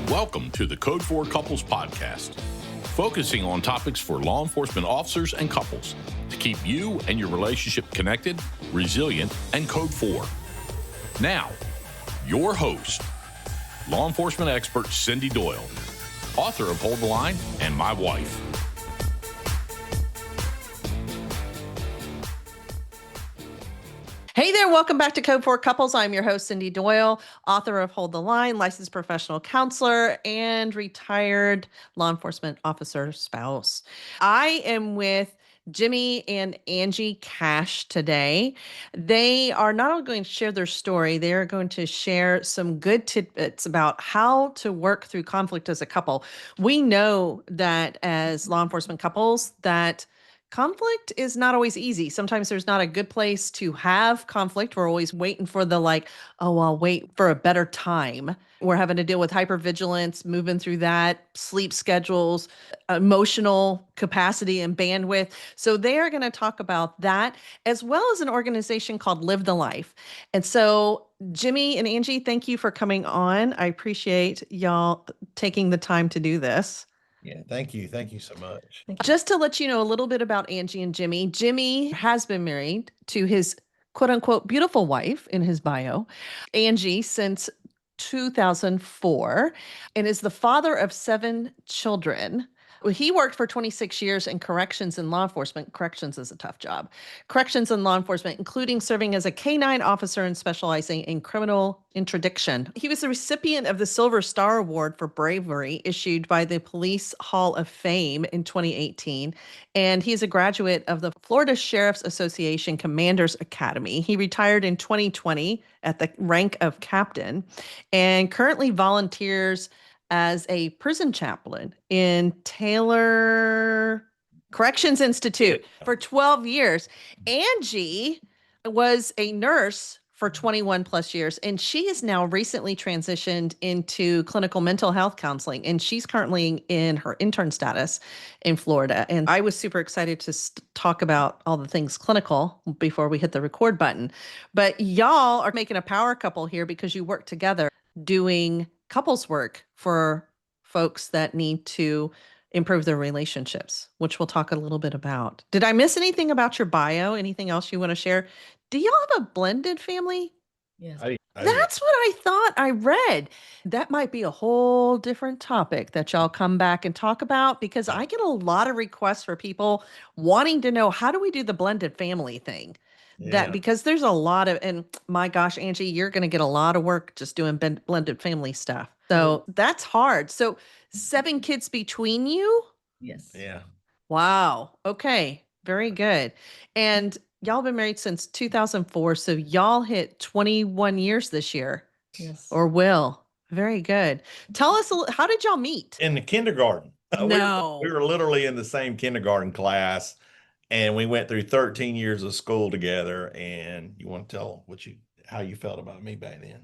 Welcome to the Code4Couples Podcast, focusing on topics for law enforcement officers and couples to keep you and your relationship connected, resilient, and Code 4. Now, your host, law enforcement expert Cyndi Doyle, author of Hold the Line and My Wife. Hey there, welcome back to Code4Couples. I'm your host, Cyndi Doyle, author of Hold the Line, licensed professional counselor, and retired law enforcement officer spouse. I am with Jimmy and Angie Cash today. They are not only going to share their story, they are going to share some good tidbits about how to work through conflict as a couple. We know that as law enforcement couples that conflict is not always easy. Sometimes there's not a good place to have conflict. We're always waiting for I'll wait for a better time. We're having to deal with hypervigilance, moving through that, sleep schedules, emotional capacity and bandwidth. So they are going to talk about that, as well as an organization called Live the Life. And so Jimmy and Angie, thank you for coming on. I appreciate y'all taking the time to do this. Yeah, thank you. Thank you so much. Just to let you know a little bit about Angie and Jimmy, Jimmy has been married to his quote unquote beautiful wife in his bio, Angie, since 2004, and is the father of 7 children. He worked for 26 years in corrections and law enforcement. Corrections is a tough job. Corrections and law enforcement, including serving as a K-9 officer and specializing in criminal interdiction. He was the recipient of the Silver Star Award for bravery issued by the Police Hall of Fame in 2018. And he's a graduate of the Florida Sheriff's Association Commanders Academy. He retired in 2020 at the rank of captain and currently volunteers as a prison chaplain in Taylor Corrections Institute for 12 years. Angie was a nurse for 21 plus years, and she has now recently transitioned into clinical mental health counseling, and she's currently in her intern status in Florida. And I was super excited to talk about all the things clinical before we hit the record button. But y'all are making a power couple here because you work together doing couples work for folks that need to improve their relationships, which we'll talk a little bit about. Did I miss anything about your bio? Anything else you want to share? Do y'all have a blended family? Yes. That's what I thought I read. That might be a whole different topic that y'all come back and talk about, because I get a lot of requests for people wanting to know, how do we do the blended family thing? Because there's a lot of, and my gosh, Angie, you're going to get a lot of work just doing blended family stuff. So that's hard. So 7 kids between you? Yes. Yeah. Wow. Okay. Very good. And y'all been married since 2004. So y'all hit 21 years this year. Yes. Or will. Very good. Tell us, how did y'all meet? In the kindergarten. No. We were literally in the same kindergarten class, and we went through 13 years of school together. And you want to tell how you felt about me back then?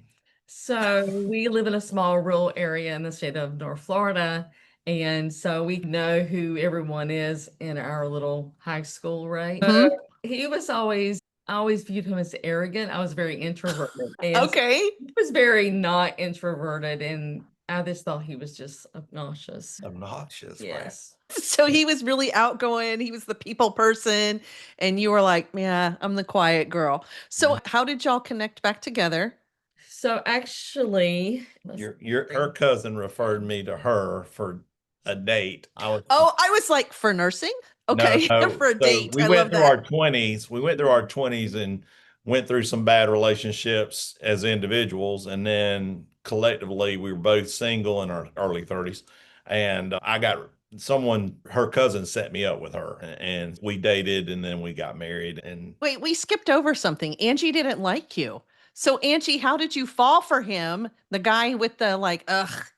So we live in a small rural area in the state of North Florida. And so we know who everyone is in our little high school, right? Mhm. He was I always viewed him as arrogant. I was very introverted. And Okay. he was very not introverted. And I just thought he was just obnoxious. Obnoxious. Yes. So he was really outgoing. He was the people person. And you were like, yeah, I'm the quiet girl. So how did y'all connect back together? So actually, Her cousin referred me to her for a date. I was like, for nursing? Okay. No. For a So date. we I went love through that. our 20s. We went through our 20s and went through some bad relationships as individuals. And then collectively, we were both single in our early 30s. And her cousin set me up with her, and we dated, and then we got married. And Wait, we skipped over something. Angie didn't like you. So Angie, how did you fall for him? The guy with the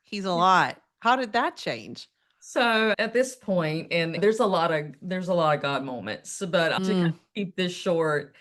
he's a lot. How did that change? So at this point, and there's a lot of God moments, but to kind of keep this short,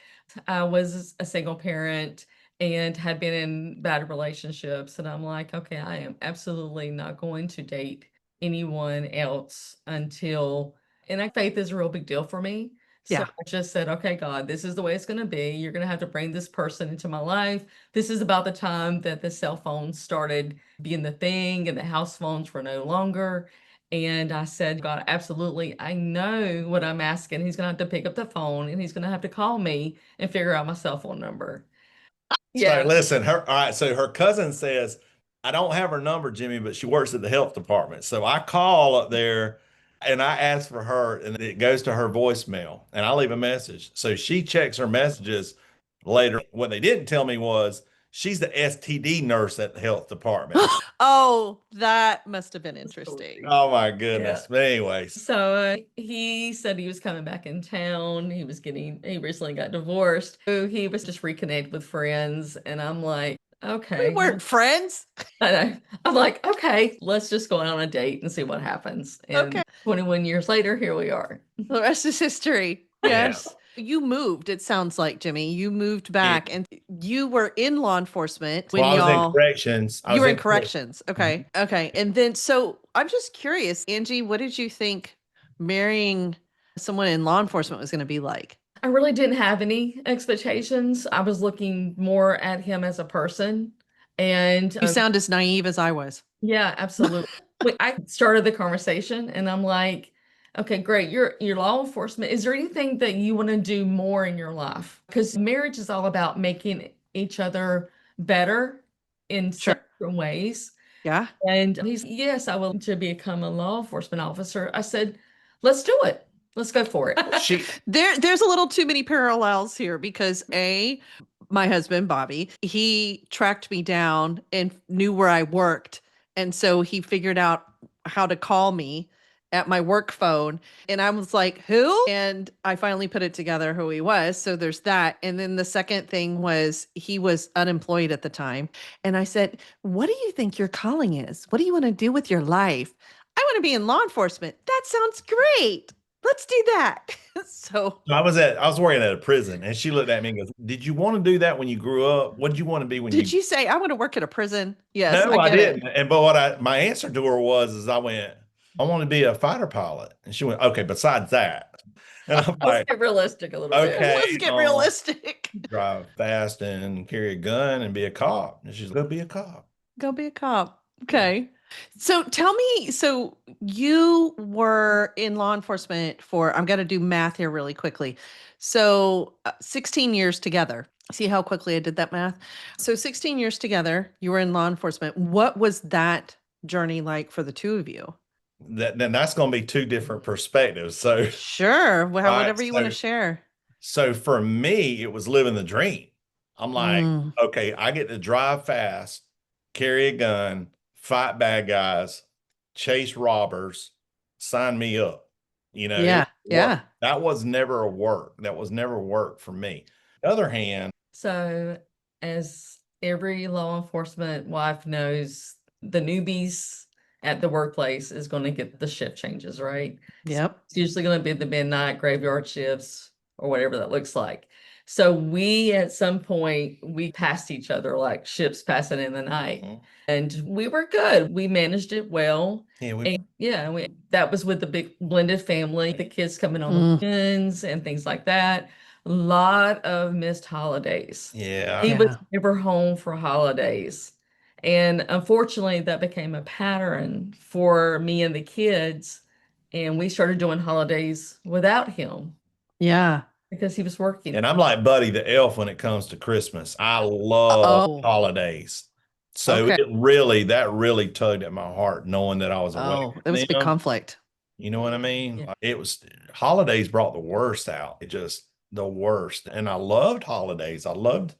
I was a single parent and had been in bad relationships. And I'm like, okay, I am absolutely not going to date anyone else until, and faith is a real big deal for me. So Yeah. I just said, okay, God, this is the way it's going to be. You're going to have to bring this person into my life. This is about the time that the cell phones started being the thing and the house phones were no longer. And I said, God, absolutely. I know what I'm asking. He's going to have to pick up the phone and he's going to have to call me and figure out my cell phone number. So listen, all right. So her cousin says, I don't have her number, Jimmy, but she works at the health department. So I call up there and I ask for her, and it goes to her voicemail, and I leave a message. So she checks her messages later. What they didn't tell me was she's the STD nurse at the health department. Oh, that must have been interesting. Oh my goodness. But anyways, So he said he was coming back in town. He recently got divorced. So he was just reconnected with friends. And I'm like, okay. We weren't friends. I know. I'm like, okay, let's just go out on a date and see what happens. And Okay. 21 years later, here we are. The rest is history. Yes. You moved, it sounds like, Jimmy. You moved back and you were in law enforcement when well, I was y'all in corrections. you were in corrections. Okay. Okay. And then so I'm just curious, Angie, what did you think marrying someone in law enforcement was going to be like? I really didn't have any expectations. I was looking more at him as a person. And You sound as naive as I was. yeah, absolutely. I started the conversation and I'm like, okay, great. You're law enforcement. Is there anything that you want to do more in your life? Because marriage is all about making each other better in Sure. certain ways. Yeah. And he's, yes, I will to become a law enforcement officer. I said, let's do it. Let's go for it. There's a little too many parallels here because my husband, Bobby, he tracked me down and knew where I worked. And so he figured out how to call me at my work phone. And I was like, who? And I finally put it together who he was. So there's that. And then the second thing was he was unemployed at the time. And I said, what do you think your calling is? What do you want to do with your life? I want to be in law enforcement. That sounds great. Let's do that. So I was working at a prison, and she looked at me and goes, did you want to do that when you grew up? What did you want to be when did you say I want to work at a prison? Yes. No, I get it. didn't. And but my answer to her was I went, I want to be a fighter pilot. And she went, okay, besides that. And I'm Let's like, get realistic a little okay. bit. Let's get realistic. Drive fast and carry a gun and be a cop. And she's go be a cop. Go be a cop. Okay. So tell me, so you were in law enforcement for, I'm going to do math here really quickly. So 16 years together. See how quickly I did that math? So 16 years together, you were in law enforcement. What was that journey like for the two of you? Then that's going to be two different perspectives. So Sure. Well, Right, whatever you want to so- share. So for me, it was living the dream. I'm like, Mm. okay, I get to drive fast, carry a gun, fight bad guys, chase robbers, sign me up. You know, Yeah. Yeah. that was never a work. That was never work for me. On the other hand, So, as every law enforcement wife knows, the newbies at the workplace is going to get the shift changes, right? Yep. It's usually going to be the midnight graveyard shifts or whatever that looks like. So we, at some point, we passed each other like ships passing in the night. Mhm. And we were good. We managed it well. yeah, That was with the big blended family, the kids coming on the Mm. weekends and things like that. A lot of missed holidays. yeah. He was Yeah. never home for holidays. And unfortunately, that became a pattern for me and the kids. And we started doing holidays without him Yeah. because he was working. And I'm like Buddy the Elf when it comes to Christmas. I love Uh-oh. holidays. So Okay. that really tugged at my heart knowing that I was away Oh, from it was a big them. conflict. You know what I mean? Yeah. It was holidays brought the worst out. It just the worst. And I loved holidays. I loved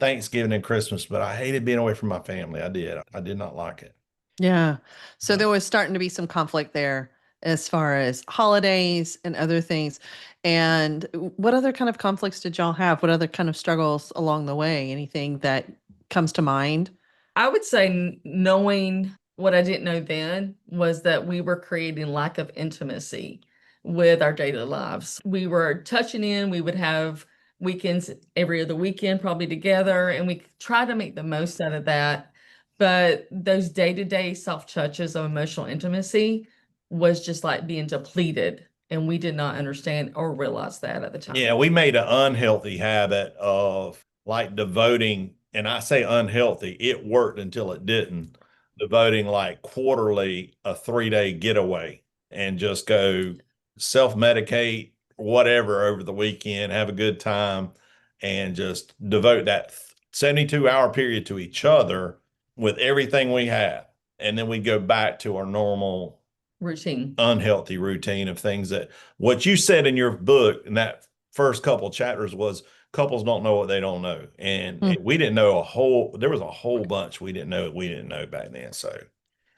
Thanksgiving and Christmas, but I hated being away from my family. I did. I did not like it. Yeah. So Yeah. there was starting to be some conflict there as far as holidays and other things. And what other kind of conflicts did y'all have? What other kind of struggles along the way? Anything that comes to mind? I would say knowing what I didn't know then was that we were creating lack of intimacy with our daily lives. We were touching in, we would have weekends every other weekend probably together, and we tried to make the most out of that. But those day-to-day soft touches of emotional intimacy was just like being depleted And we did not understand or realize that at the time. Yeah, we made an unhealthy habit of like devoting, and I say unhealthy, it worked until it didn't, devoting like quarterly a 3-day getaway and just go self-medicate, whatever over the weekend, have a good time, and just devote that 72-hour period to each other with everything we have. And then we go back to our normal routine, unhealthy routine of things that what you said in your book in that first couple chapters was couples don't know what they don't know. And we didn't know there was a whole bunch we didn't know back then. So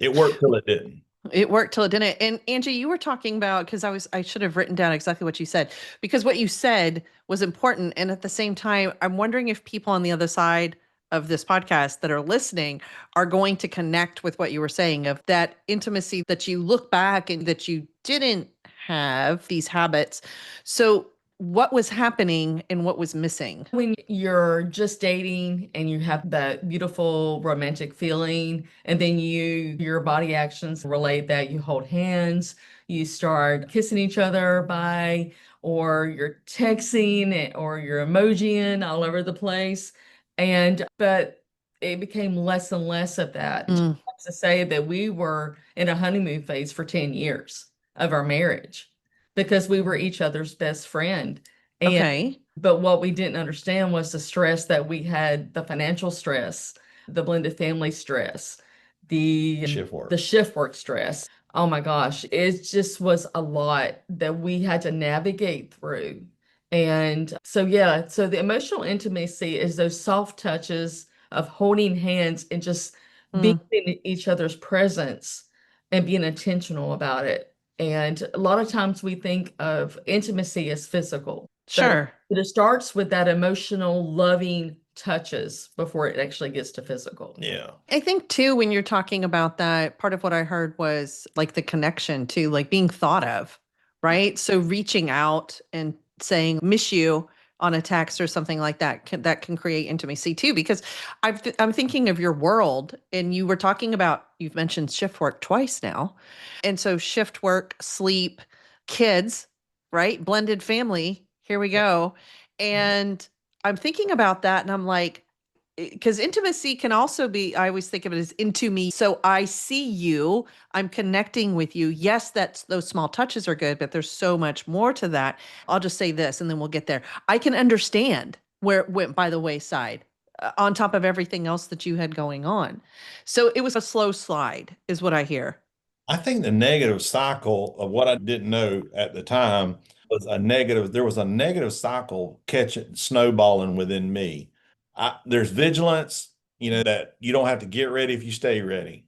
it worked till it didn't. It worked till it didn't. And Angie, you were talking about, because I should have written down exactly what you said, because what you said was important. And at the same time, I'm wondering if people on the other side of this podcast that are listening are going to connect with what you were saying of that intimacy that you look back and that you didn't have these habits. So what was happening and what was missing? When you're just dating and you have that beautiful romantic feeling, and then your body actions relate that, you hold hands, you start kissing each other or you're texting or you're emojiing all over the place. But it became less and less of that. To say that we were in a honeymoon phase for 10 years of our marriage because we were each other's best friend. But what we didn't understand was the stress that we had, the financial stress, the blended family stress, the shift work stress. Oh my gosh, it just was a lot that we had to navigate through. And so the emotional intimacy is those soft touches of holding hands and just being in each other's presence and being intentional about it. And a lot of times we think of intimacy as physical. Sure. But it starts with that emotional, loving touches before it actually gets to physical. Yeah. I think too, when you're talking about that, part of what I heard was like the connection to like being thought of, right? So reaching out and saying miss you on a text or something like that can create intimacy too, because I'm thinking of your world, and you were talking about, you've mentioned shift work twice now. And so shift work, sleep, kids, right? Blended family, here we go. And I'm thinking about that and I'm like, because intimacy can also be, I always think of it as into me. So I see you, I'm connecting with you. Yes, those small touches are good, but there's so much more to that. I'll just say this and then we'll get there. I can understand where it went by the wayside on top of everything else that you had going on. So it was a slow slide is what I hear. I think the negative cycle of what I didn't know at the time was there was a negative cycle snowballing within me. There's vigilance, that you don't have to get ready if you stay ready.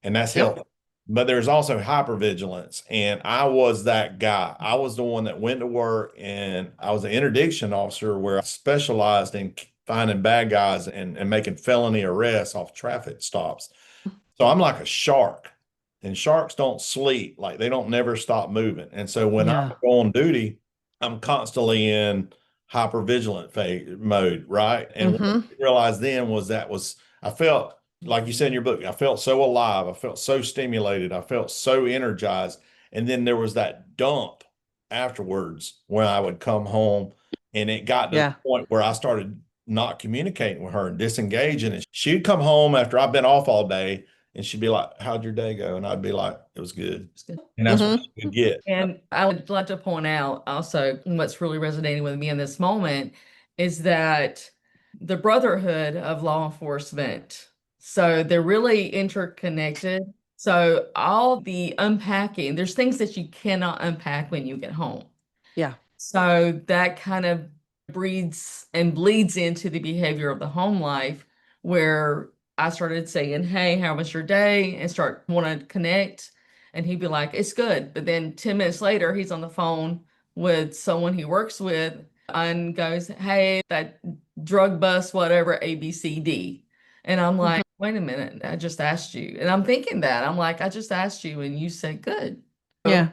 And that's healthy. But there's also hypervigilance. And I was that guy. I was the one that went to work, and I was an interdiction officer where I specialized in finding bad guys and making felony arrests off traffic stops. So I'm like a shark, and sharks don't sleep. Like they don't never stop moving. And so when I go on duty, I'm constantly in hypervigilant mode, right? And what I realized then was I felt, like you said in your book, I felt so alive, I felt so stimulated, I felt so energized. And then there was that dump afterwards when I would come home, and it got to the point where I started not communicating with her and disengaging. And she'd come home after I've been off all day, and she'd be like, "How'd your day go?" And I'd be like, "It was good." And that's what you get. And I would like to point out also what's really resonating with me in this moment is that the brotherhood of law enforcement. So they're really interconnected. So all the unpacking, there's things that you cannot unpack when you get home. Yeah. So that kind of breeds and bleeds into the behavior of the home life, where I started saying, "Hey, how was your day?" and start want to connect. And he'd be like, "It's good." But then 10 minutes later, he's on the phone with someone he works with and goes, "Hey, that drug bust, whatever, ABCD." And I'm like, "Wait a minute, I just asked you." And I'm thinking that. I'm like, "I just asked you and you said good." Yeah.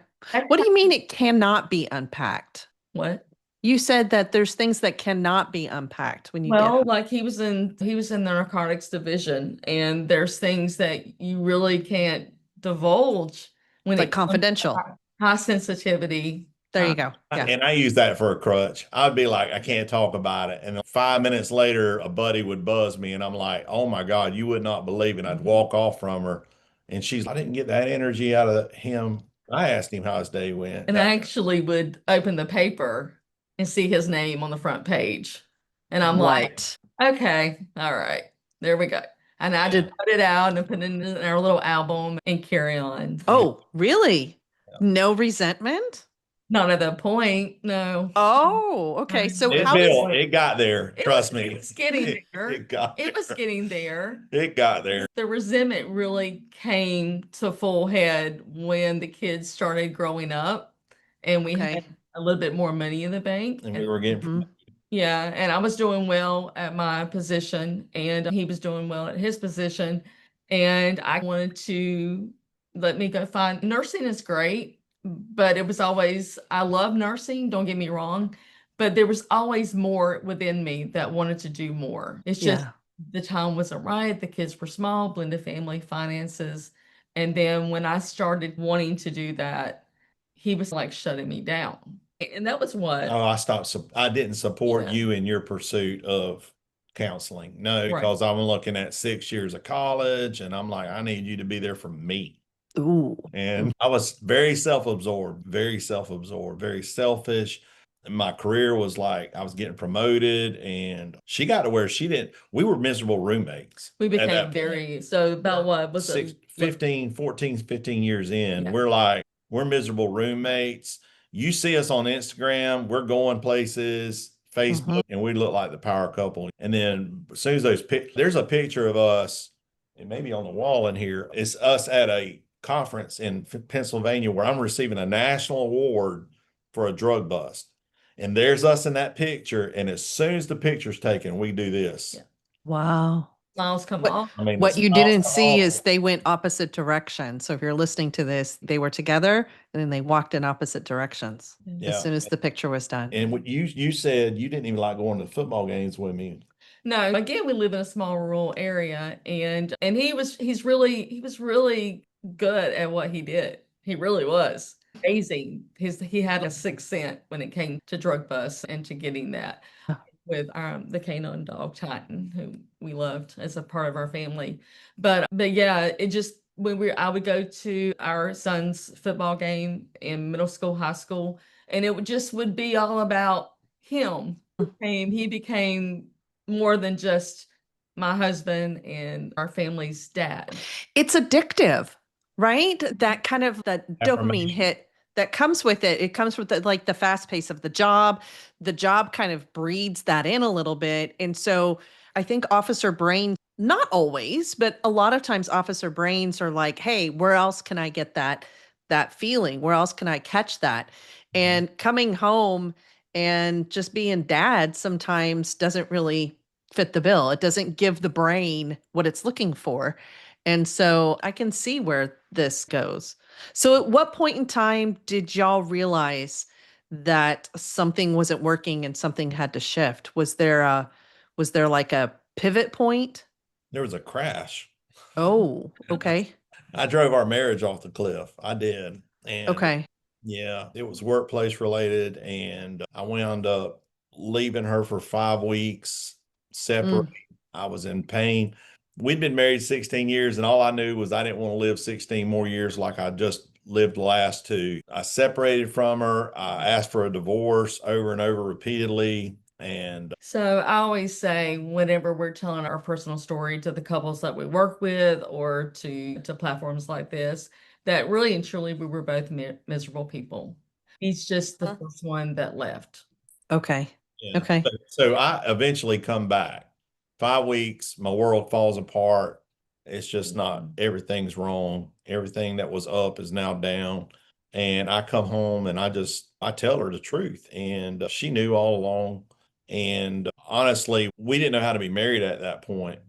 What do you mean it cannot be unpacked? What? You said that there's things that cannot be unpacked when you get like he was in the narcotics division, and there's things that you really can't divulge when it's like confidential. High sensitivity There you go. Yeah. And I use that for a crutch. I'd be like, I can't talk about it. And 5 minutes later, a buddy would buzz me and I'm like, oh my God, you would not believe it. I'd walk off from her and I didn't get that energy out of him. I asked him how his day went. And I actually would open the paper and see his name on the front page. And I'm like, okay, all right, there we go. And I just put it out and put it in our little album and carry on. Oh, really? Yeah. No resentment? Not at that point, no. Oh, okay. So it got there. Trust me. It's getting there. It was getting there. It got there. The resentment really came to full head when the kids started growing up and we had a little bit more money in the bank. And we were getting yeah, and I was doing well at my position and he was doing well at his position. And I wanted to let me go find nursing is great. But it was always, I love nursing, don't get me wrong, but there was always more within me that wanted to do more. It's just the time wasn't right. The kids were small, blended family, finances. And then when I started wanting to do that, he was like shutting me down. And that was what? Oh, I didn't support you in your pursuit of counseling. No, because I'm looking at 6 years of college and I'm like, I need you to be there for me. Ooh. And I was very self-absorbed, very selfish. And my career was like, I was getting promoted and she got to where we were miserable roommates. We became so about what was it? 15 years in, we're miserable roommates. You see us on Instagram, we're going places, Facebook, and we look like the power couple. And then as soon as there's a picture of us, it may be on the wall in here. It's us at a conference in Pennsylvania where I'm receiving a national award for a drug bust. And there's us in that picture. And as soon as the picture's taken, we do this. Yeah. Wow. Smiles come off. I mean, what you didn't see is they went opposite directions. So if you're listening to this, they were together and then they walked in opposite directions as soon as the picture was done. And what you said, you didn't even like going to the football games with me. No, again, we live in a small rural area and he was really good at what he did. He really was amazing. He had a sixth sense when it came to drug busts and to getting that with the canine dog Titan, who we loved as a part of our family. But yeah, it just I would go to our son's football game in middle school, high school, and it would be all about him. He became more than just my husband and our family's dad. It's addictive. Right? That kind of that dopamine hit that comes with it. It comes with the fast pace of the job. The job kind of breeds that in a little bit. And so I think officer brain, not always, but a lot of times officer brains are like, hey, where else can I get that feeling? Where else can I catch that? And coming home and just being dad sometimes doesn't really fit the bill. It doesn't give the brain what it's looking for. And so I can see where this goes. So at what point in time did y'all realize that something wasn't working and something had to shift? Was there like a pivot point? There was a crash. Oh, okay. I drove our marriage off the cliff. I did. And okay. Yeah, it was workplace related. And I wound up leaving her for 5 weeks, separate. I was in pain. We'd been married 16 years and all I knew was I didn't want to live 16 more years like I just lived the last 2. I separated from her. I asked for a divorce over and over repeatedly. And so I always say whenever we're telling our personal story to the couples that we work with or to platforms like this, that really and truly we were both miserable people. He's just the first one that left. Okay. Yeah. Okay. So I eventually come back. 5 weeks, my world falls apart. It's just not, everything's wrong. Everything that was up is now down. And I come home and I tell her the truth. And she knew all along. And honestly, we didn't know how to be married at that point.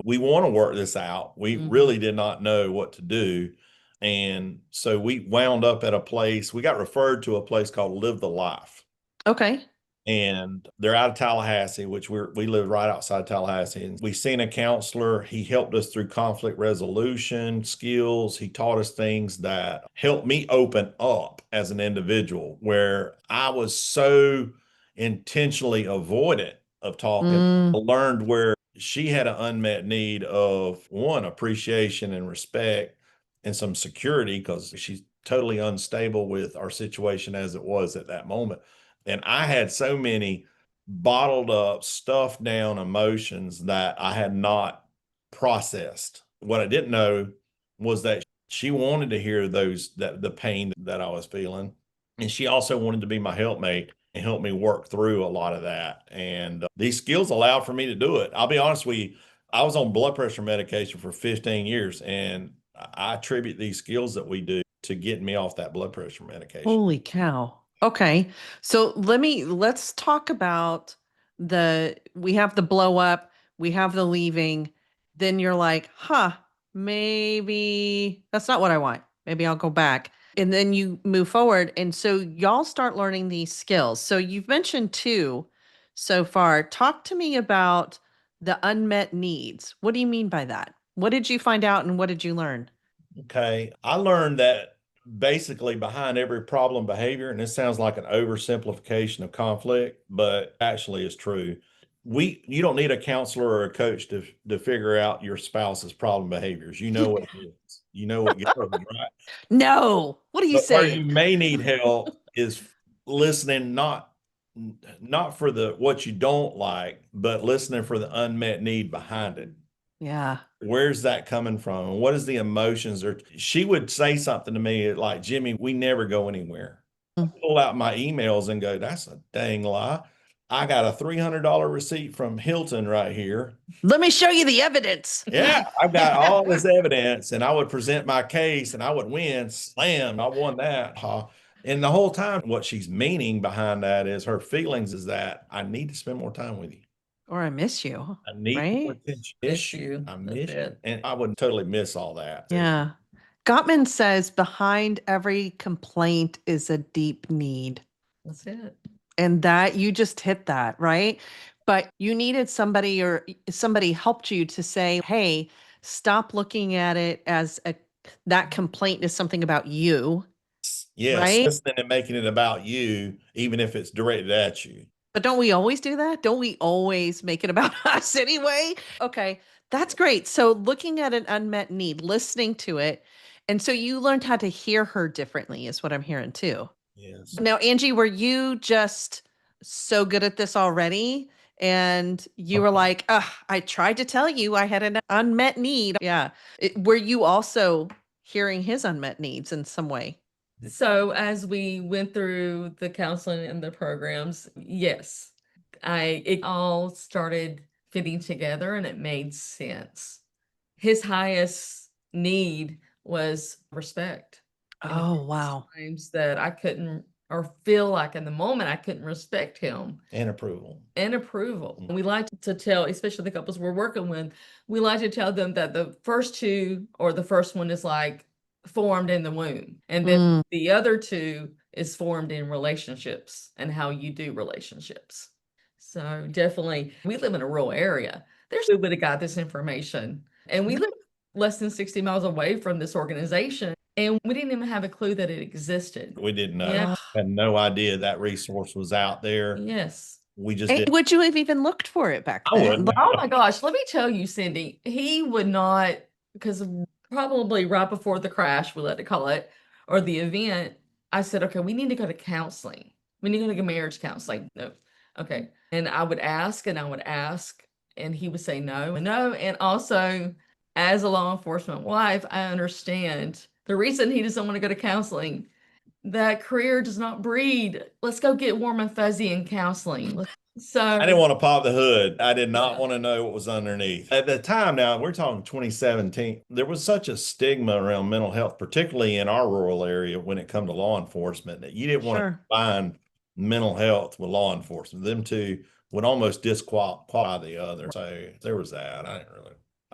We want to work this out. We really did not know what to do. And so we wound up at a place, we got referred to a place called Live the Life. Okay. and they're out of Tallahassee, which we live right outside Tallahassee. And we seen a counselor. He helped us through conflict resolution skills. He taught us things that helped me open up as an individual, where I was so intentionally avoidant of talking. I learned where she had an unmet need of, one, appreciation and respect and some security, because she's totally unstable with our situation as it was at that moment. And I had so many bottled up, stuffed down emotions that I had not processed. What I didn't know was that she wanted to hear the pain that I was feeling. And she also wanted to be my helpmate and help me work through a lot of that. And these skills allowed for me to do it. I'll be honest with you, I was on blood pressure medication for 15 years, and I attribute these skills that we do to getting me off that blood pressure medication. Holy cow. Okay. So let's talk about we have the blow up, we have the leaving, then you're like, maybe that's not what I want. Maybe I'll go back. And then you move forward. And so y'all start learning these skills. So you've mentioned 2 so far. Talk to me about the unmet needs. What do you mean by that? What did you find out and what did you learn? Okay. I learned that basically behind every problem behavior, and this sounds like an oversimplification of conflict, but actually is true. You don't need a counselor or a coach to figure out your spouse's problem behaviors. You know what it is. You know what goes right. No. What are you But where saying? you may need help is listening, not for what you don't like, but listening for the unmet need behind it. Yeah. Where's that coming from? And what is the emotions? Or she would say something to me like, Jimmy, we never go anywhere. I pull out my emails and go, that's a dang lie. I got a $300 receipt from Hilton right here. Let me show you the evidence. Yeah, I've got all this evidence, and I would present my case and I would win. Slam, I won that. And the whole time, what she's meaning behind that is her feelings is that I need to spend more time with you. Or I miss you. I need right? more attention. Miss you. I miss That's you. it. And I would totally miss all that. Yeah. Gottman says behind every complaint is a deep need. That's it. And that you just hit that, right? But you needed somebody or somebody helped you to say, hey, stop looking at it as that complaint is something about you. Yes, right? listening and making it about you, even if it's directed at you. But don't we always do that? Don't we always make it about us anyway? Okay, that's great. So looking at an unmet need, listening to it. And so you learned how to hear her differently is what I'm hearing too. Yes. Now, Angie, were you just so good at this already? And you were like, I tried to tell you I had an unmet need. Yeah. Were you also hearing his unmet needs in some way? So as we went through the counseling and the programs, yes, it all started fitting together and it made sense. His highest need was respect. Oh, wow. Times that I couldn't, or feel like in the moment I couldn't respect him. And approval. We like to tell, especially the couples we're working with, we like to tell them that the first 2 or the first one is like formed in the womb. And then the other 2 is formed in relationships and how you do relationships. So definitely, we live in a rural area. There's who would have got this information. And we live less than 60 miles away from this organization. And we didn't even have a clue that it existed. We didn't know. Yeah. Had no idea that resource was out there. Yes. We just And did. would you have even looked for it back I then? wouldn't. Oh my gosh, let me tell you, Cyndi, he would not, because probably right before the crash, we like to call it, or the event, I said, okay, we need to go to counseling. We need to go to marriage counseling. No. Okay. And I would ask and I would ask, and he would say no and no. And also, as a law enforcement wife, I understand the reason he doesn't want to go to counseling. That career does not breed. Let's go get warm and fuzzy in counseling. So I didn't want to pop the hood. I did not Yeah. want to know what was underneath. At the time, now we're talking 2017, there was such a stigma around mental health, particularly in our rural area when it come to law enforcement, that you didn't want to combine mental health with law enforcement. Them two would almost disqualify the other. So there was that. I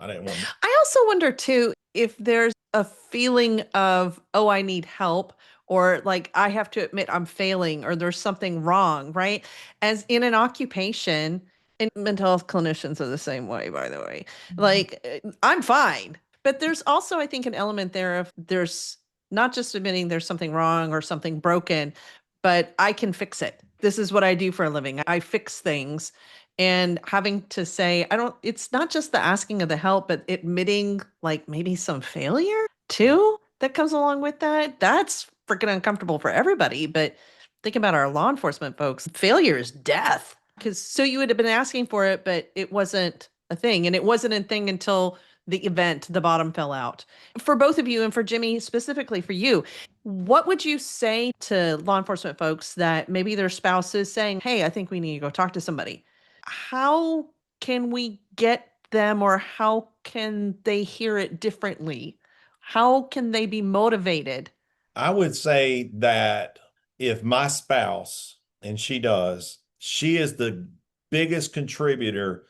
didn't want to. I also wonder too, if there's a feeling of, oh, I need help, or like, I have to admit I'm failing, or there's something wrong, right? As in an occupation, and mental health clinicians are the same way, by the way. Like, I'm fine. But there's also, I think, an element there of there's not just admitting there's something wrong or something broken, but I can fix it. This is what I do for a living. I fix things. And having to say, it's not just the asking of the help, but admitting like maybe some failure too that comes along with that. That's freaking uncomfortable for everybody. But think about our law enforcement folks. Failure is death. Because so you would have been asking for it, but it wasn't a thing. And it wasn't a thing until the event, the bottom fell out. For both of you, and for Jimmy, specifically for you, what would you say to law enforcement folks that maybe their spouse is saying, hey, I think we need to go talk to somebody? How can we get them, or how can they hear it differently? How can they be motivated? I would say that if my spouse, and she is the biggest contributor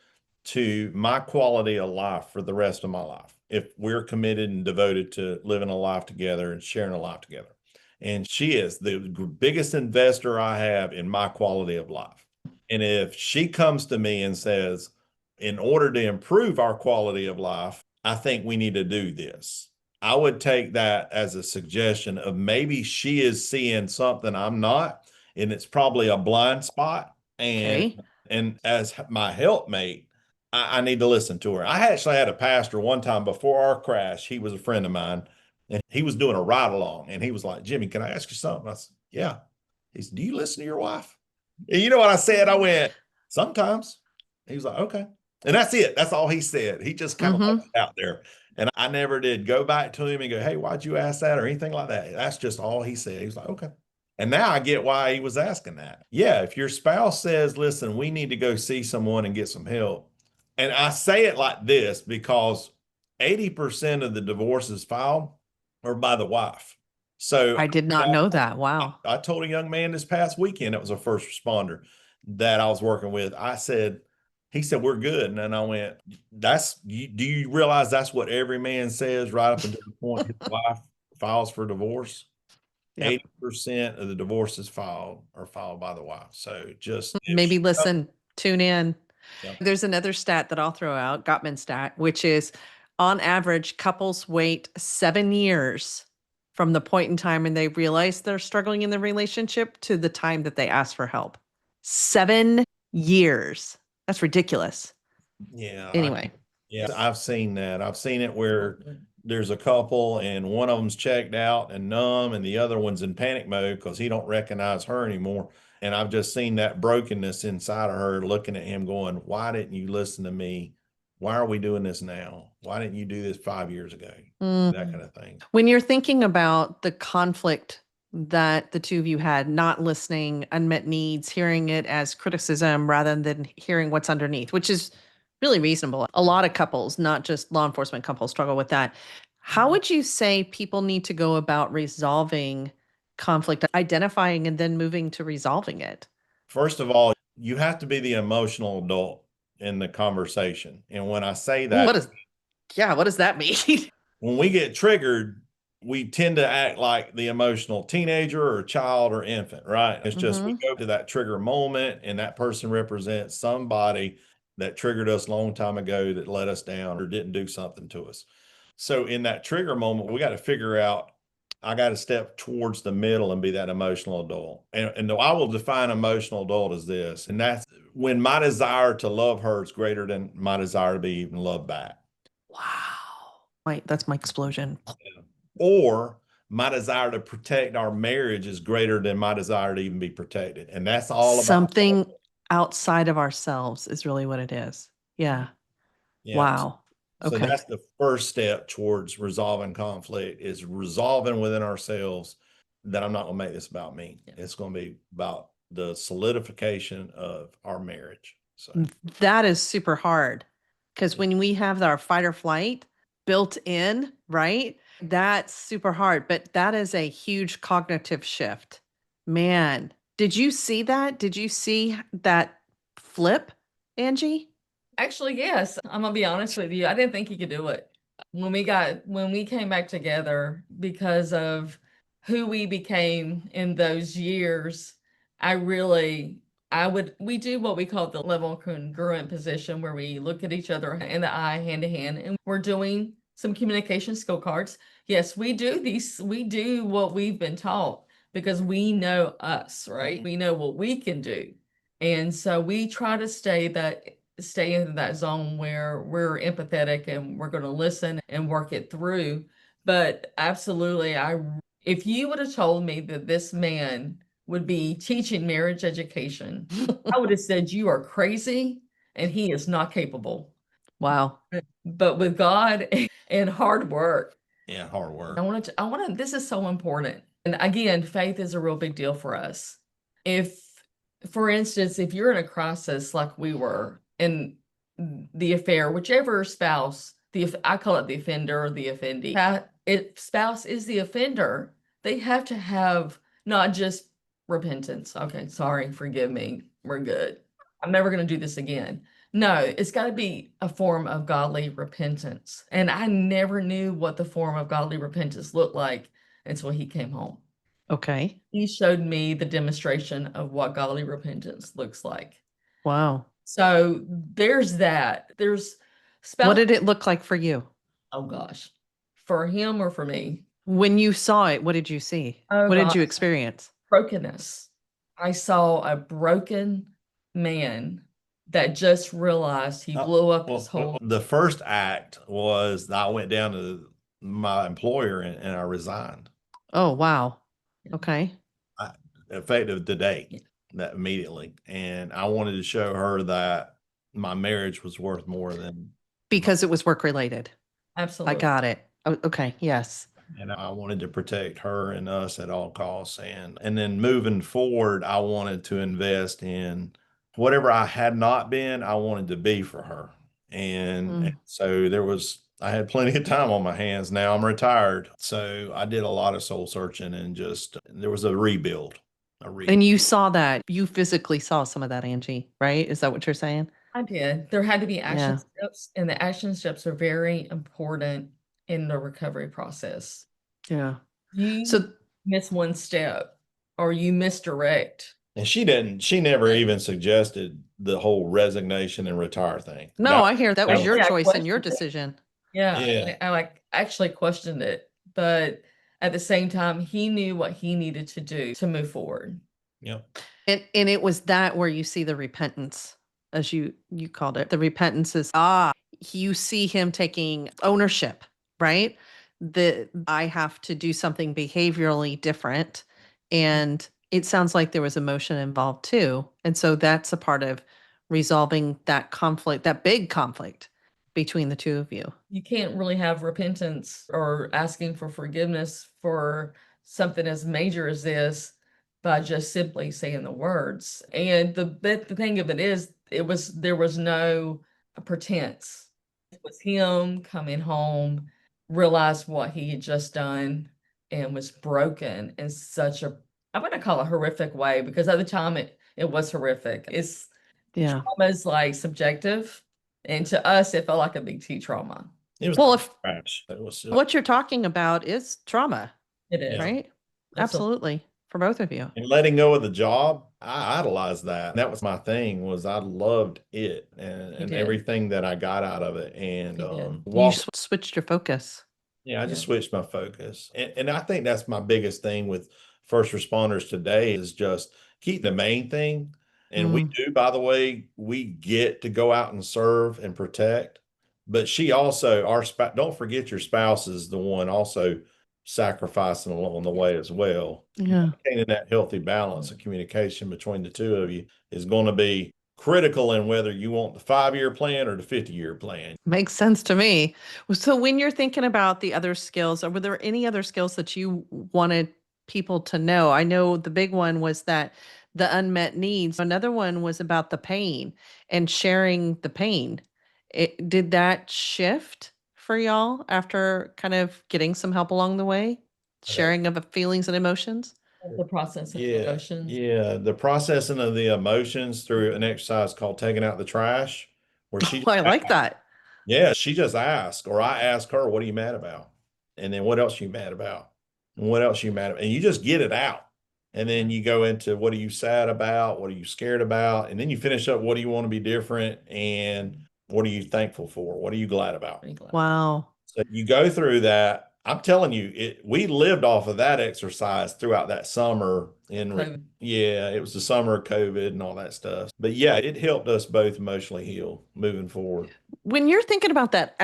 to my quality of life for the rest of my life. If we're committed and devoted to living a life together and sharing a life together. And she is the biggest investor I have in my quality of life. And if she comes to me and says, in order to improve our quality of life, I think we need to do this, I would take that as a suggestion of maybe she is seeing something I'm not, and it's probably a blind spot. And as my helpmate, I need to listen to her. I actually had a pastor one time before our crash. He was a friend of mine, and he was doing a ride along, and he was like, Jimmy, can I ask you something? I said, yeah. He said, do you listen to your wife? And you know what I said? I went, sometimes. He was like, okay. And that's it. That's all he said. He just kind of left it out there. And I never did go back to him and go, hey, why'd you ask that or anything like that? That's just all he said. He was like, okay. And now I get why he was asking that. Yeah, if your spouse says, listen, we need to go see someone and get some help. And I say it like this because 80% of the divorces filed are by the wife. So I did not know that. Wow. I told a young man this past weekend, it was a first responder that I was working with. He said, we're good. And then I went, do you realize that's what every man says right up until the point his wife files for divorce? Yep. 80% of the divorces are filed by the wife. So just maybe listen, tune in. Yep. There's another stat that I'll throw out, Gottman stat, which is on average, couples wait 7 years from the point in time when they realize they're struggling in the relationship to the time that they ask for help. 7 years. That's ridiculous. Yeah. Anyway. I've seen that. I've seen it where there's a couple and one of them's checked out and numb and the other one's in panic mode because he don't recognize her anymore. And I've just seen that brokenness inside of her looking at him going, why didn't you listen to me? Why are we doing this now? Why didn't you do this 5 years ago? That kind of thing. When you're thinking about the conflict that the two of you had, not listening, unmet needs, hearing it as criticism rather than hearing what's underneath, which is really reasonable. A lot of couples, not just law enforcement couples, struggle with that. How would you say people need to go about resolving conflict, identifying and then moving to resolving it? First of all, you have to be the emotional adult in the conversation. And when I say that, what does that mean? When we get triggered, we tend to act like the emotional teenager or child or infant, right? It's just we go to that trigger moment and that person represents somebody that triggered us a long time ago that let us down or didn't do something to us. So in that trigger moment, we got to figure out, I got to step towards the middle and be that emotional adult. And I will define emotional adult as this, and that's when my desire to love her is greater than my desire to be even loved back. Wow. Wait, that's my explosion. Or my desire to protect our marriage is greater than my desire to even be protected. And that's all about something outside of ourselves is really what it is. Yeah. Wow. So that's the first step towards resolving conflict, is resolving within ourselves that I'm not going to make this about me. Yeah. It's going to be about the solidification of our marriage. So that is super hard, because when we have our fight or flight built in, right? That's super hard, but that is a huge cognitive shift. Man, did you see that? Did you see that flip, Angie? Actually, yes. I'm gonna be honest with you. I didn't think he could do it. When we came back together, because of who we became in those years, we do what we call the level congruent position, where we look at each other in the eye, hand to hand, and we're doing some communication skill cards. Yes, we do what we've been taught because we know us, right? We know what we can do. And so we try to stay in that zone where we're empathetic and we're going to listen and work it through. But absolutely, if you would have told me that this man would be teaching marriage education, I would have said you are crazy and he is not capable. Wow. But with God and hard work. Yeah, hard work. This is so important. And again, faith is a real big deal for us. For instance, if you're in a crisis like we were in the affair, whichever spouse, I call it the offender or the offendee, if spouse is the offender, they have to have not just repentance. Okay, sorry, forgive me, we're good, I'm never going to do this again. No, it's got to be a form of godly repentance. And I never knew what the form of godly repentance looked like until he came home. Okay. He showed me the demonstration of what godly repentance looks like. Wow. So there's that. What did it look like for you? Oh gosh. For him or for me? When you saw it, what did you see? Oh, what did you experience? Brokenness. I saw a broken man that just realized he blew up his whole. The first act was I went down to my employer and I resigned. Oh, wow. Okay. Effective today, that immediately. And I wanted to show her that my marriage was worth more than. Because it was work related. Absolutely. I got it. Oh, okay. Yes. And I wanted to protect her and us at all costs. And then moving forward, I wanted to invest in whatever I had not been, I wanted to be for her. And so I had plenty of time on my hands. Now I'm retired. So I did a lot of soul searching and there was a rebuild. And you saw that. You physically saw some of that, Angie, right? Is that what you're saying? I did. There had to be action steps, and the action steps are very important in the recovery process. Yeah. You miss one step or you misdirect. And she never even suggested the whole resignation and retire thing. No, I hear that was your choice and your decision. Yeah. I actually questioned it, but at the same time, he knew what he needed to do to move forward. Yep. And it was that where you see the repentance, as you called it. The repentance is, you see him taking ownership, right? That I have to do something behaviorally different. And it sounds like there was emotion involved too. And so that's a part of resolving that conflict, that big conflict between the two of you. You can't really have repentance or asking for forgiveness for something as major as this by just simply saying the words. And the thing of it is, there was no pretense. It was him coming home, realized what he had just done, and was broken in such a, I'm going to call it horrific way, because at the time it was horrific. Trauma is like subjective. And to us, it felt like a big T trauma. It was what you're talking about is trauma. It is. Right? Absolutely. For both of you. And letting go of the job, I idolized that. That was my thing, was I loved it and everything that I got out of it. And you switched your focus. Yeah, I just switched my focus. And I think that's my biggest thing with first responders today is just keep the main thing. And we do, by the way, we get to go out and serve and protect. But she also, don't forget your spouse is the one also sacrificing along the way as well. Yeah. Maintaining that healthy balance of communication between the two of you is going to be critical in whether you want the 5-year plan or the 50-year plan. Makes sense to me. So when you're thinking about the other skills, were there any other skills that you wanted people to know? I know the big one was that the unmet needs. Another one was about the pain and sharing the pain. Did that shift for y'all after kind of getting some help along the way? Sharing of feelings and emotions? The process of emotions. Yeah, the processing of the emotions through an exercise called taking out the trash. Where she I like that. Yeah, she just asked, or I ask her, what are you mad about? And then what else are you mad about? And what else you mad about? And you just get it out. And then you go into what are you sad about? What are you scared about? And then you finish up, what do you want to be different? And what are you thankful for? What are you glad about? Wow. So you go through that. I'm telling you, we lived off of that exercise throughout that summer. Yeah, it was the summer of COVID and all that stuff. But yeah, it helped us both emotionally heal moving forward. When you're thinking about that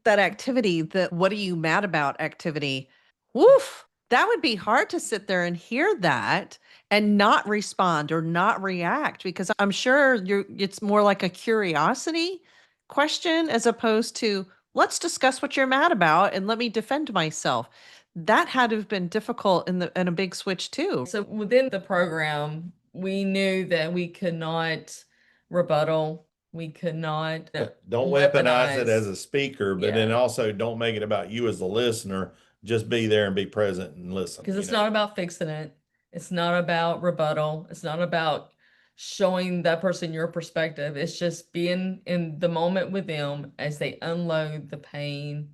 activity, that what are you mad about activity, woof, that would be hard to sit there and hear that and not respond or not react, because I'm sure it's more like a curiosity question as opposed to let's discuss what you're mad about and let me defend myself. That had to have been difficult in a big switch too. So within the program, we knew that we could not rebuttal. We could not don't weaponize it as a speaker, but then also don't make it about you as the listener. Just be there and be present and listen. Because it's not about fixing it. It's not about rebuttal. It's not about showing that person your perspective. It's just being in the moment with them as they unload the pain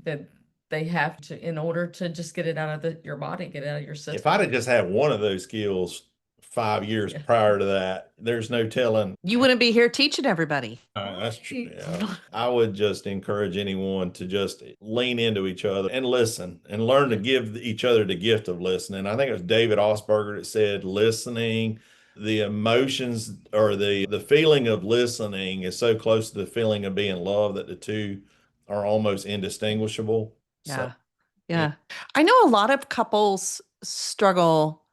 that they have to, in order to just get it out of your body, get it out of your system. If I'd have just had one of those skills 5 years prior to that, there's no telling. You wouldn't be here teaching everybody. That's true. Yeah. I would just encourage anyone to just lean into each other and listen and learn to give each other the gift of listening. I think it was David Osberger that said listening, the emotions or the feeling of listening is so close to the feeling of being loved that the two are almost indistinguishable. Yeah. Yeah. I know a lot of couples struggle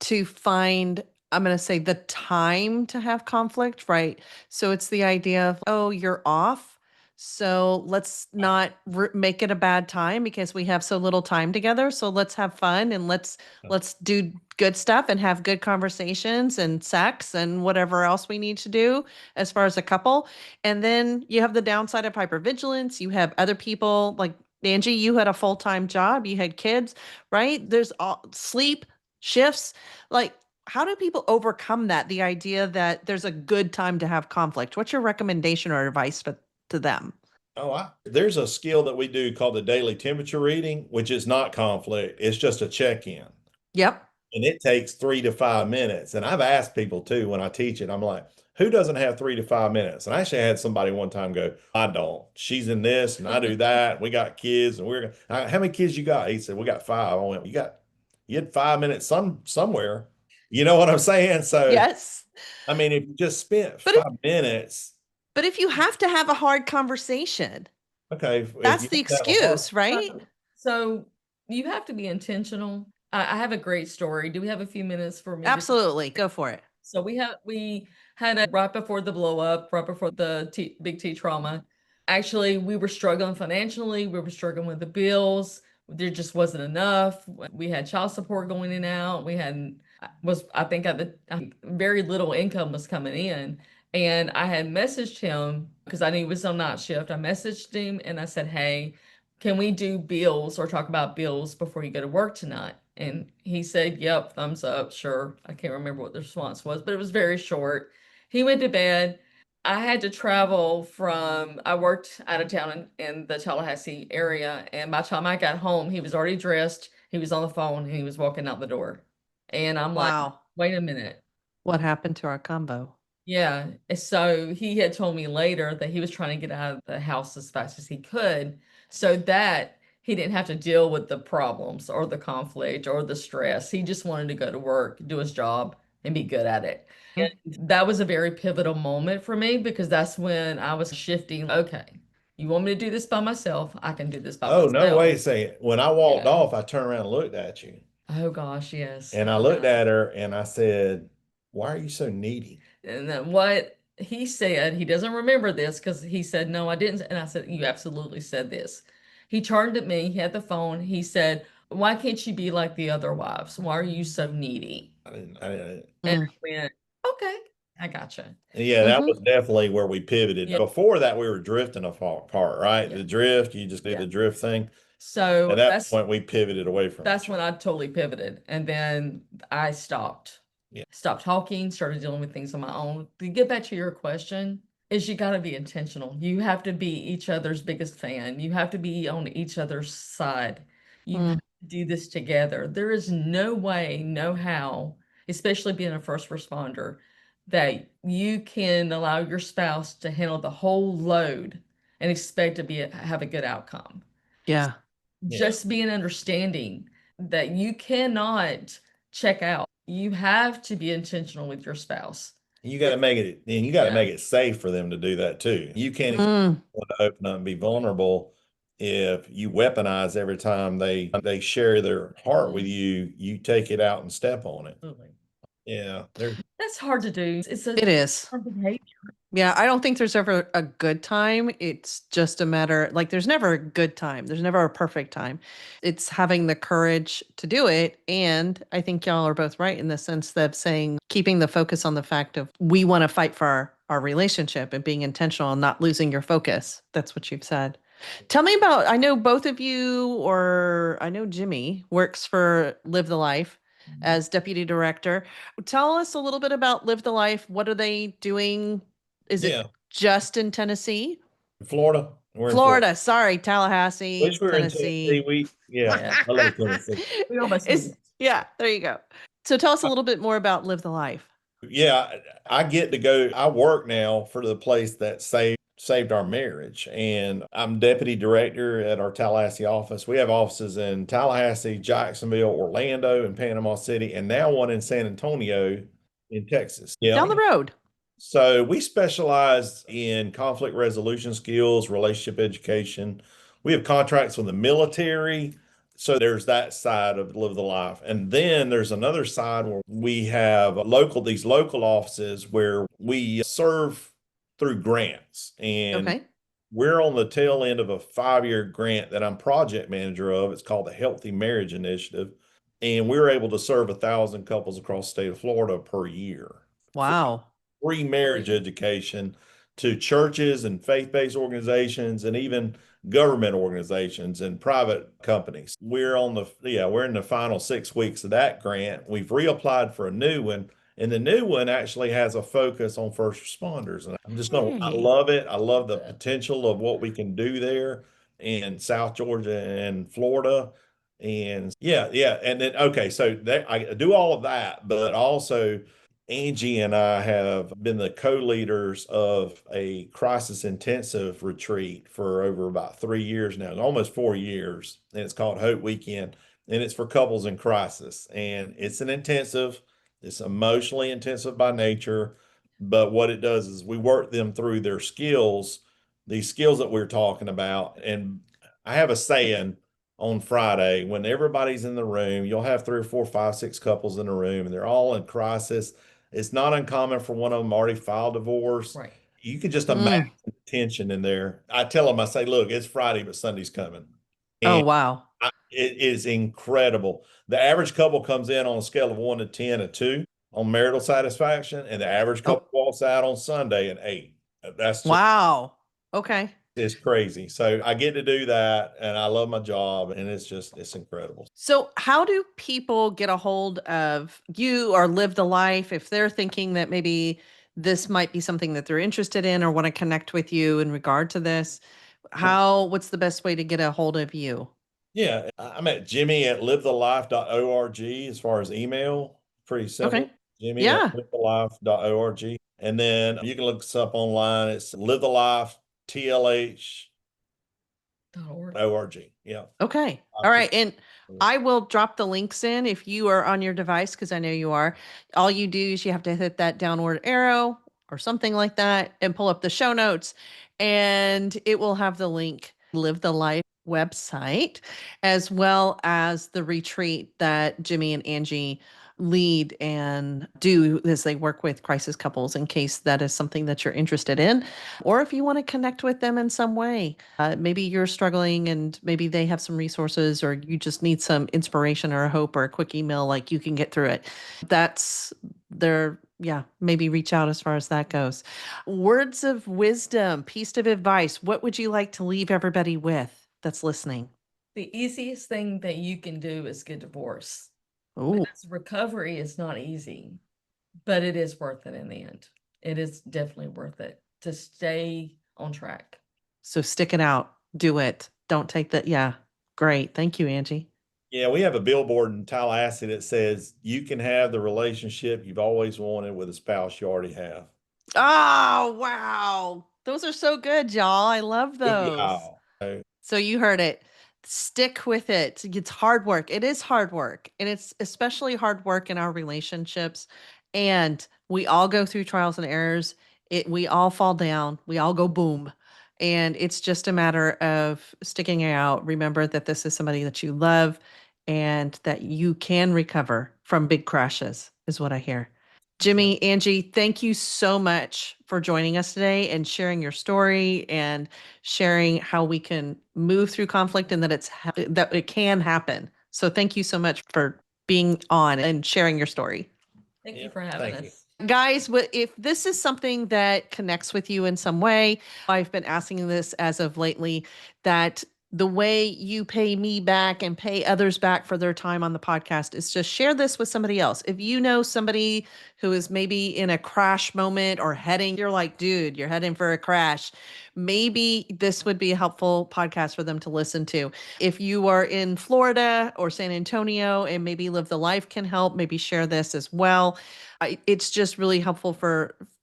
to find, I'm going to say, the time to have conflict, right? So it's the idea of, oh, you're off, so let's not make it a bad time because we have so little time together. So let's have fun and let's do good stuff and have good conversations and sex and whatever else we need to do as far as a couple. And then you have the downside of hypervigilance. You have other people like Angie, you had a full-time job, you had kids, right? There's all sleep shifts. Like, how do people overcome that? The idea that there's a good time to have conflict. What's your recommendation or advice to them? There's a skill that we do called the daily temperature reading, which is not conflict. It's just a check-in. Yep. And it takes 3 to 5 minutes. And I've asked people too, when I teach it, I'm like, who doesn't have 3 to 5 minutes? And I actually had somebody one time go, I don't. She's in this and I do that. We got kids and how many kids you got? He said, we got 5. I went, you had 5 minutes somewhere. You know what I'm saying? So yes. I mean, if you just spent 5 minutes. But if you have to have a hard conversation, okay, that's the excuse, right? So you have to be intentional. I have a great story. Do we have a few minutes for me? Absolutely. Go for it. So we had a right before the blow up, right before the big T trauma. Actually, we were struggling financially. We were struggling with the bills. There just wasn't enough. We had child support going in and out. I think very little income was coming in. And I had messaged him because I knew he was on night shift. I messaged him and I said, hey, can we do bills or talk about bills before you go to work tonight? And he said, yep, thumbs up, sure. I can't remember what the response was, but it was very short. He went to bed. I had to travel I worked out of town in the Tallahassee area. And by the time I got home, he was already dressed. He was on the phone and he was walking out the door. And I'm like, wait a minute. What happened to our combo? Yeah. So he had told me later that he was trying to get out of the house as fast as he could so that he didn't have to deal with the problems or the conflict or the stress. He just wanted to go to work, do his job, and be good at it. And that was a very pivotal moment for me because that's when I was shifting. Okay, you want me to do this by myself? I can do this by myself. Oh, no, wait a second. When I walked off, I turned around and looked at you. Oh, gosh, yes. And I looked at her and I said, why are you so needy? And then what he said, he doesn't remember this because he said, no, I didn't. And I said, you absolutely said this. He turned at me, he had the phone. He said, why can't you be like the other wives? Why are you so needy? I didn't. And I went, okay, I gotcha. Yeah, that was definitely where we pivoted. Yeah. Before that, we were drifting apart, right? Yeah. The drift, you just did the drift thing. So at that point, we pivoted away from That's when I totally pivoted. And then I stopped. Yeah. Stopped talking, started dealing with things on my own. To get back to your question, is you got to be intentional. You have to be each other's biggest fan. You have to be on each other's side. You do this together. There is no way, no how, especially being a first responder, that you can allow your spouse to handle the whole load and expect to have a good outcome. Yeah. Just be an understanding that you cannot check out. You have to be intentional with your spouse. You got to make it, and you got to make it safe for them to do that too. You can't expect them to open up and be vulnerable if you weaponize every time they share their heart with you. You take it out and step on it. Absolutely. Yeah, That's hard to do. It is. Behavior. Yeah, I don't think there's ever a good time. It's just a matter, like, there's never a good time. There's never a perfect time. It's having the courage to do it. And I think y'all are both right in the sense that saying, keeping the focus on the fact of we want to fight for our relationship and being intentional and not losing your focus. That's what you've said. Tell me about, I know both of you, or I know Jimmy works for Live the Life as deputy director. Tell us a little bit about Live the Life. What are they doing? Is it just in Tennessee? Florida. We're in Florida. Sorry, Tallahassee, Which we're Tennessee. in Tennessee. I love Tennessee. We almost Yeah, there you go. So tell us a little bit more about Live the Life. Yeah, I get to go. I work now for the place that saved our marriage, and I'm deputy director at our Tallahassee office. We have offices in Tallahassee, Jacksonville, Orlando, and Panama City, and now one in San Antonio in Texas. Yeah. Down the road. So we specialize in conflict resolution skills, relationship education. We have contracts with the military. So there's that side of Live the Life. And then there's another side where we have these local offices where we serve through grants. And we're on the tail end of a 5-year grant that I'm project manager of. It's called the Healthy Marriage Initiative. And we're able to serve 1,000 couples across the state of Florida per year. Wow. Free marriage education to churches and faith-based organizations and even government organizations and private companies. We're in the final 6 weeks of that grant. We've reapplied for a new one, and the new one actually has a focus on first responders. And I love it. I love the potential of what we can do there in South Georgia and Florida. And and then so I do all of that, but also Angie and I have been the co-leaders of a crisis intensive retreat for over about 3 years now, almost 4 years. And it's called Hope Weekend. And it's for couples in crisis. And it's an intensive, it's emotionally intensive by nature. But what it does is we work them through their skills, these skills that we're talking about. And I have a saying on Friday, when everybody's in the room, you'll have 3 or 4, 5, 6 couples in the room, and they're all in crisis. It's not uncommon for one of them already filed divorce. Right. You can just imagine the tension in there. I tell them, I say, look, it's Friday, but Sunday's coming. And wow. It is incredible. The average couple comes in on a scale of 1 to 10, a 2 on marital satisfaction, and the average couple walks out on Sunday an 8. That's wow. Okay. It's crazy. So I get to do that, and I love my job, and it's incredible. So how do people get a hold of you or Live the Life if they're thinking that maybe this might be something that they're interested in or want to connect with you in regard to this? What's the best way to get a hold of you? Yeah, I'm at Jimmy@livethelife.org as far as email. Pretty simple. Okay. Jimmy@livethelife.org. And then you can look us up online. It's livethelife.tlh.org. Yeah. Okay. All right. And I will drop the links in if you are on your device, because I know you are. All you do is you have to hit that downward arrow or something like that and pull up the show notes, and it will have the link, Live the Life website, as well as the retreat that Jimmy and Angie lead and do as they work with crisis couples, in case that is something that you're interested in, or if you want to connect with them in some way. Maybe you're struggling and maybe they have some resources, or you just need some inspiration or a hope or a quick email, like you can get through it. Maybe reach out as far as that goes. Words of wisdom, piece of advice. What would you like to leave everybody with that's listening? The easiest thing that you can do is get divorced. Ooh. Recovery is not easy, but it is worth it in the end. It is definitely worth it to stay on track. So stick it out. Do it. Don't take that. Yeah. Great. Thank you, Angie. Yeah, we have a billboard in Tallahassee that says you can have the relationship you've always wanted with a spouse you already have. Oh, wow. Those are so good, y'all. I love those. Yeah. So you heard it. Stick with it. It's hard work. It is hard work. And it's especially hard work in our relationships. And we all go through trials and errors. We all fall down. We all go boom. And it's just a matter of sticking it out. Remember that this is somebody that you love and that you can recover from big crashes, is what I hear. Jimmy, Angie, thank you so much for joining us today and sharing your story and sharing how we can move through conflict and that that it can happen. So thank you so much for being on and sharing your story. Thank you for having us. Guys, if this is something that connects with you in some way, I've been asking this as of lately, that the way you pay me back and pay others back for their time on the podcast is just share this with somebody else. If you know somebody who is maybe in a crash moment or you're like, dude, you're heading for a crash, maybe this would be a helpful podcast for them to listen to. If you are in Florida or San Antonio and maybe Live the Life can help, maybe share this as well. It's just really helpful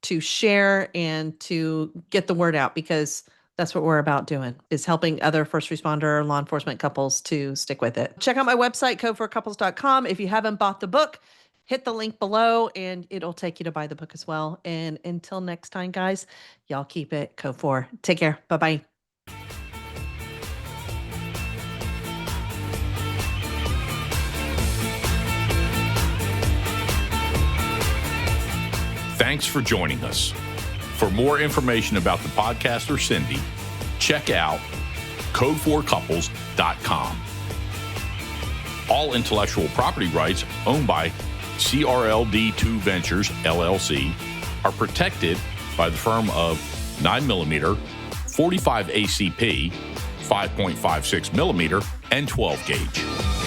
to share and to get the word out, because that's what we're about doing, is helping other first responder law enforcement couples to stick with it. Check out my website, Code4Couples.com. If you haven't bought the book, hit the link below and it'll take you to buy the book as well. And until next time, guys, y'all keep it Code 4. Take care. Bye-bye. Thanks for joining us. For more information about the podcast or Cyndi, check out Code4Couples.com. All intellectual property rights owned by CRLD2 Ventures, LLC, are protected by the firm of 9mm, 45 ACP, 5.56mm, and 12 gauge.